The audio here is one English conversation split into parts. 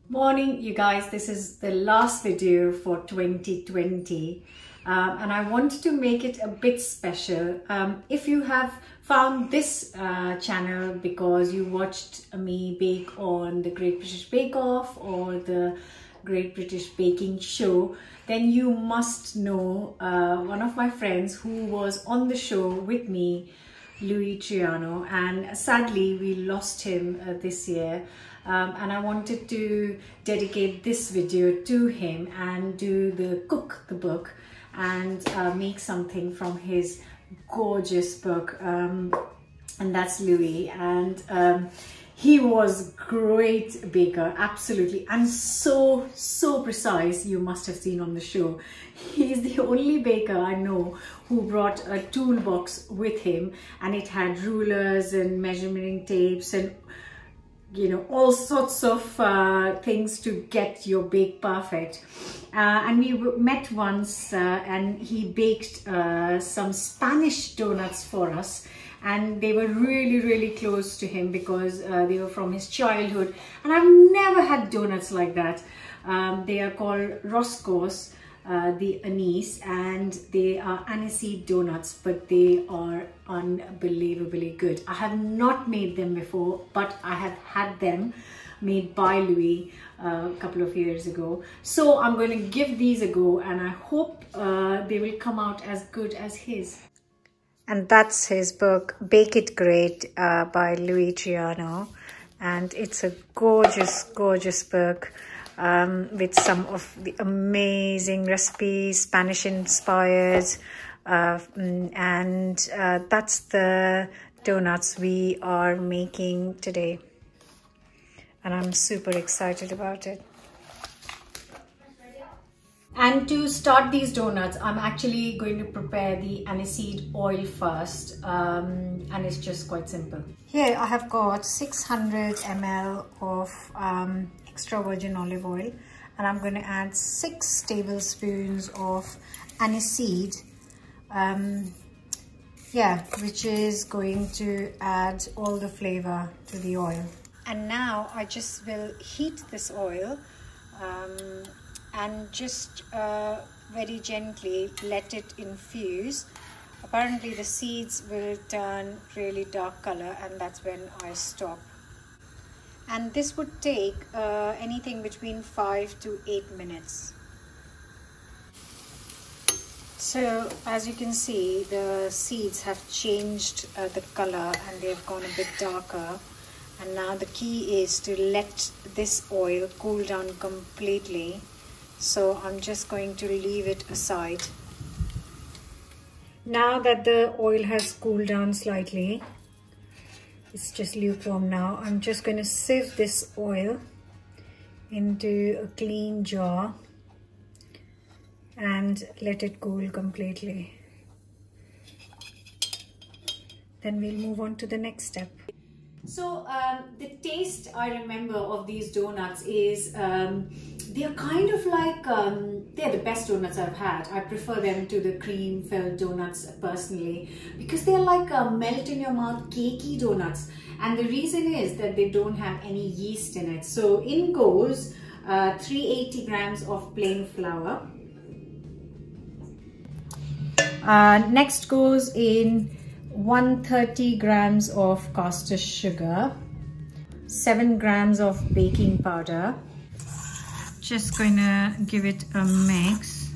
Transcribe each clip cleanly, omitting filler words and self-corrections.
Morning, you guys. This is the last video for 2020 and I wanted to make it a bit special. If you have found this channel because you watched me bake on the Great British Bake Off or the Great British Baking Show, then you must know one of my friends who was on the show with me, LUIS TROYANO, and sadly we lost him this year. And I wanted to dedicate this video to him and do the cook the book and make something from his gorgeous book, and that's Louis. And he was great baker, absolutely, and so precise. You must have seen on the show. He's the only baker I know who brought a toolbox with him, and it had rulers and measuring tapes and all sorts of things to get your bake perfect. And we met once and he baked some Spanish donuts for us, and they were really close to him because they were from his childhood, and I've never had donuts like that. They are called Roscos De Anis, and they are aniseed donuts, but they are unbelievably good. I have not made them before, but I have had them made by Louis a couple of years ago. So I'm going to give these a go, and I hope they will come out as good as his. And that's his book, Bake It Great by LUIS TROYANO, and it's a gorgeous book with some of the amazing recipes, Spanish inspired, and that's the donuts we are making today, and I'm super excited about it. And to start these donuts, I'm actually going to prepare the aniseed oil first, and it's just quite simple. Here I have got 600 ml of extra virgin olive oil, and I'm going to add 6 tablespoons of aniseed, which is going to add all the flavor to the oil. And now I just will heat this oil and just very gently let it infuse. Apparently the seeds will turn really dark color, and that's when I stop. And this would take anything between 5 to 8 minutes. So as you can see, the seeds have changed the color and they've gone a bit darker. And now the key is to let this oil cool down completely. So I'm just going to leave it aside. Now that the oil has cooled down slightly, it's just lukewarm now, I'm just going to sieve this oil into a clean jar and let it cool completely. Then we'll move on to the next step. So the taste I remember of these donuts is they're kind of like, they're the best donuts I've had. I prefer them to the cream filled donuts personally, because they're like melt in your mouth cakey donuts. And the reason is that they don't have any yeast in it. So in goes 380 grams of plain flour. Next goes in 130 grams of caster sugar, 7 grams of baking powder. Just going to give it a mix.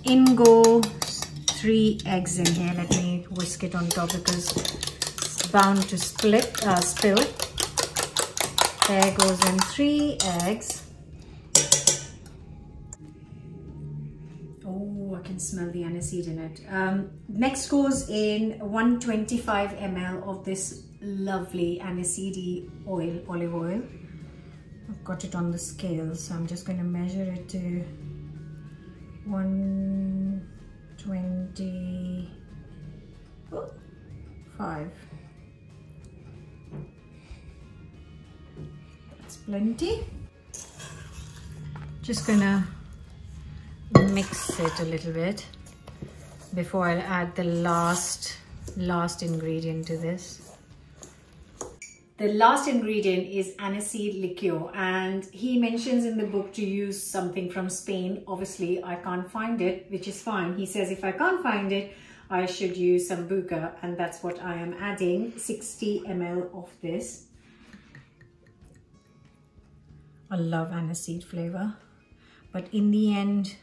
In go 3 eggs in here. Let me whisk it on top because it's bound to spill. There goes in 3 eggs. Oh, I can smell the aniseed in it. Next goes in 125 ml of this lovely aniseed olive oil. I've got it on the scale, so I'm just going to measure it to 125. That's plenty. Just gonna mix it a little bit before I add the last ingredient to this. the last ingredient is aniseed liqueur, and he mentions in the book to use something from Spain. Obviously I can't find it, which is fine. He says if I can't find it, I should use sambuca, and that's what I am adding, 60 ml of this. I love aniseed flavor, but in the end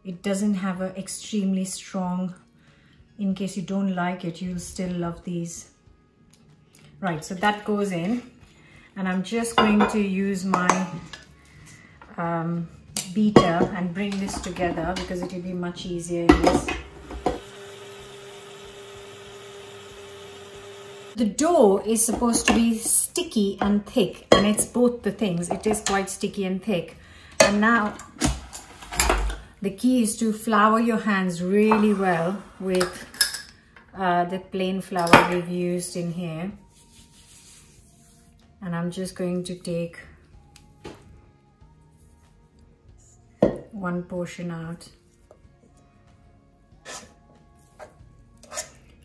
it doesn't have an extremely strong. In case you don't like it, you'll still love these. Right, so that goes in, and I'm just going to use my beater and bring this together because it will be much easier in this. The dough is supposed to be sticky and thick, and it's both the things. It is quite sticky and thick. And now the key is to flour your hands really well with the plain flour we've used in here. And I'm just going to take one portion out.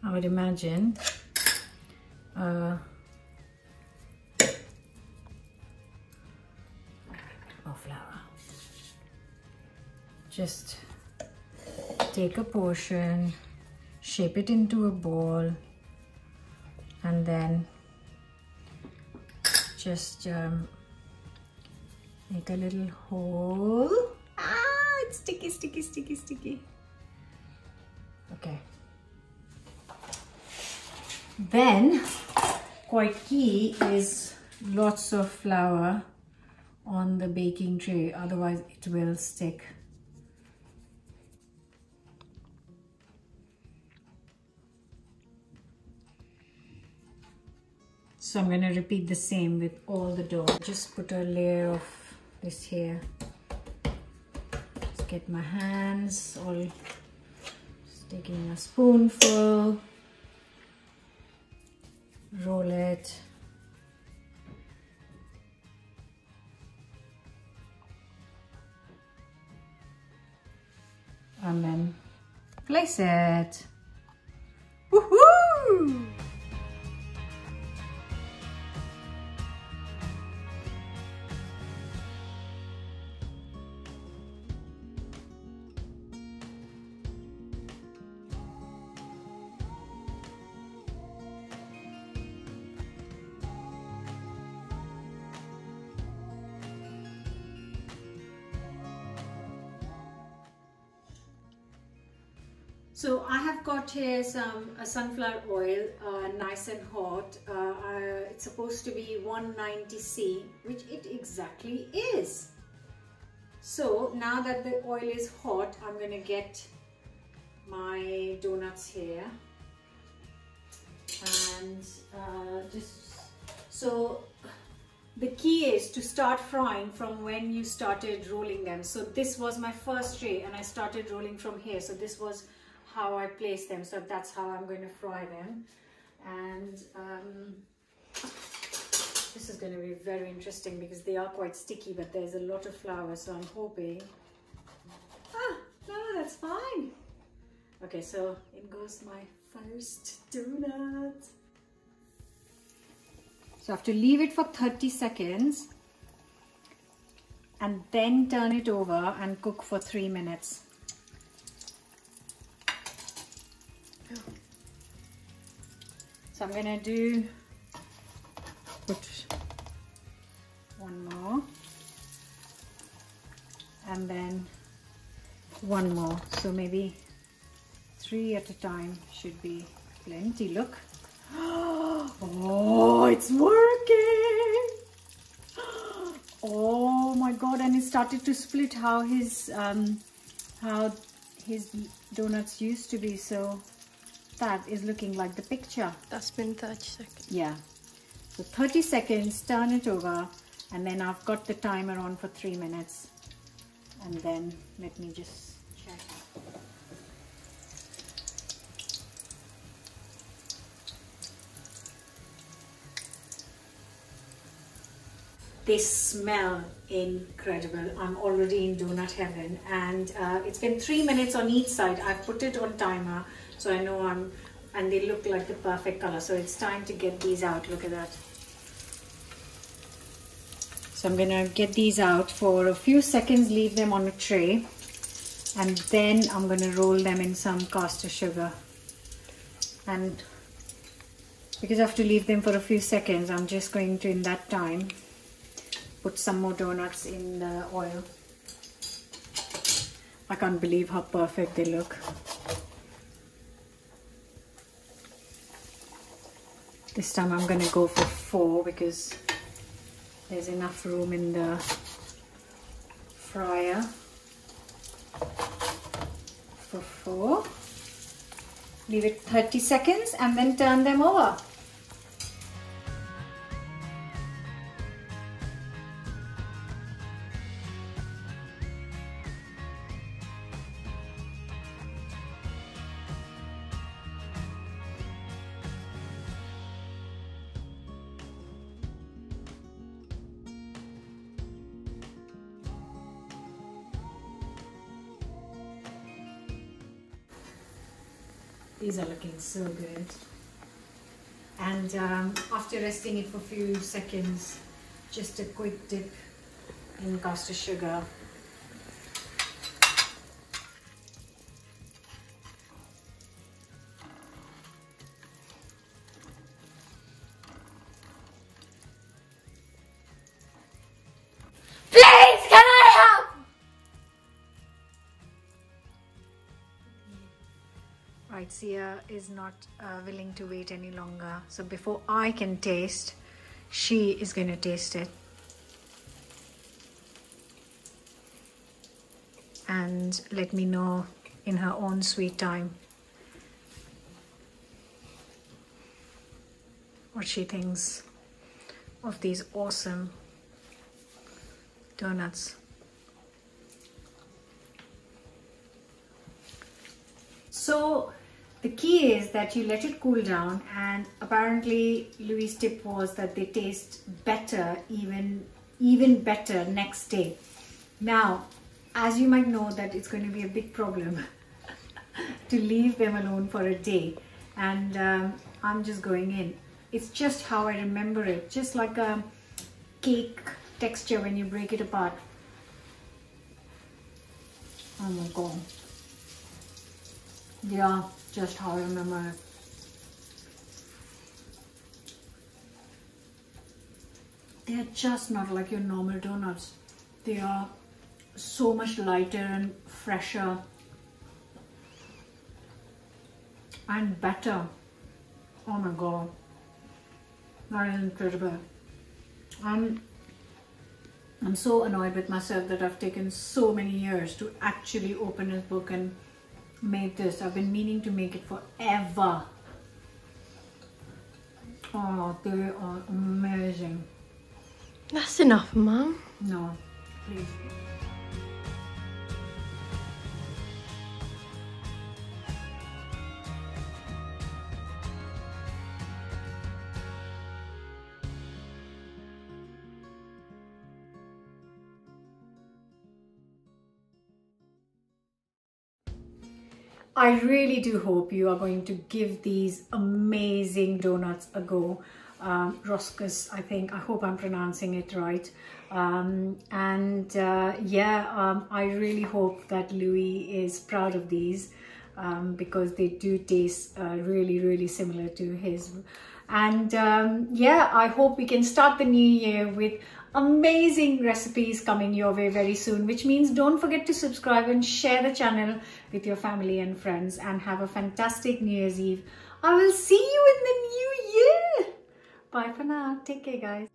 I would imagine of flour. Just take a portion, shape it into a ball, and then just make a little hole. Ah, it's sticky, sticky, sticky, sticky. Okay. Then, quite key is lots of flour on the baking tray, otherwise it will stick. So I'm going to repeat the same with all the dough. Just put a layer of this here. Just get my hands all, just taking a spoonful. Roll it, and then place it. Woohoo! So I have got here some sunflower oil, nice and hot. It's supposed to be 190C, which it exactly is. So now that the oil is hot, I'm going to get my donuts here. And so the key is to start frying from when you started rolling them. So this was my first tray and I started rolling from here. So this was how I place them, so that's how I'm going to fry them. And this is going to be very interesting because they are quite sticky, but there's a lot of flour, so I'm hoping. No, that's fine. Okay, so in goes my first donut. So I have to leave it for 30 seconds and then turn it over and cook for 3 minutes. So I'm gonna put one more and then one more. So maybe 3 at a time should be plenty. Look. Oh, it's working. Oh my God, and it started to split how his donuts used to be. So that is looking like the picture. That's been 30 seconds. Yeah. So 30 seconds, turn it over, and then I've got the timer on for 3 minutes. And then let me just check. They smell incredible. I'm already in donut heaven, and it's been 3 minutes on each side. I've put it on timer, so I know and they look like the perfect color. So it's time to get these out. Look at that. So I'm gonna get these out for a few seconds, leave them on a tray, and then I'm gonna roll them in some caster sugar. And because I have to leave them for a few seconds, I'm just going to, in that time, put some more donuts in the oil. I can't believe how perfect they look. This time I'm gonna go for 4 because there's enough room in the fryer for 4. Leave it 30 seconds and then turn them over. These are looking so good. And after resting it for a few seconds, just a quick dip in caster sugar. Please, can I help? Right, Sia is not willing to wait any longer. So before I can taste, she is going to taste it. And let me know in her own sweet time what she thinks of these awesome donuts. So the key is that you let it cool down, and apparently Louis' tip was that they taste better, even better next day. Now, as you might know, that it's going to be a big problem to leave them alone for a day, and I'm just going in. It's just how I remember it, just like a cake texture when you break it apart. Oh my god. Yeah, just how I remember it. They are just not like your normal donuts. They are so much lighter and fresher and better. Oh my god, that is incredible. I'm so annoyed with myself that I've taken so many years to actually open this book and make this. I've been meaning to make it forever. Oh, they are amazing. That's enough, Mum. No, please. I really do hope you are going to give these amazing donuts a go. Roscos, I hope I'm pronouncing it right. I really hope that Louis is proud of these because they do taste really similar to his. And I hope we can start the new year with amazing recipes coming your way very soon, which means don't forget to subscribe and share the channel with your family and friends, and have a fantastic New Year's Eve. I will see you in the new year. Bye for now. Take care, guys.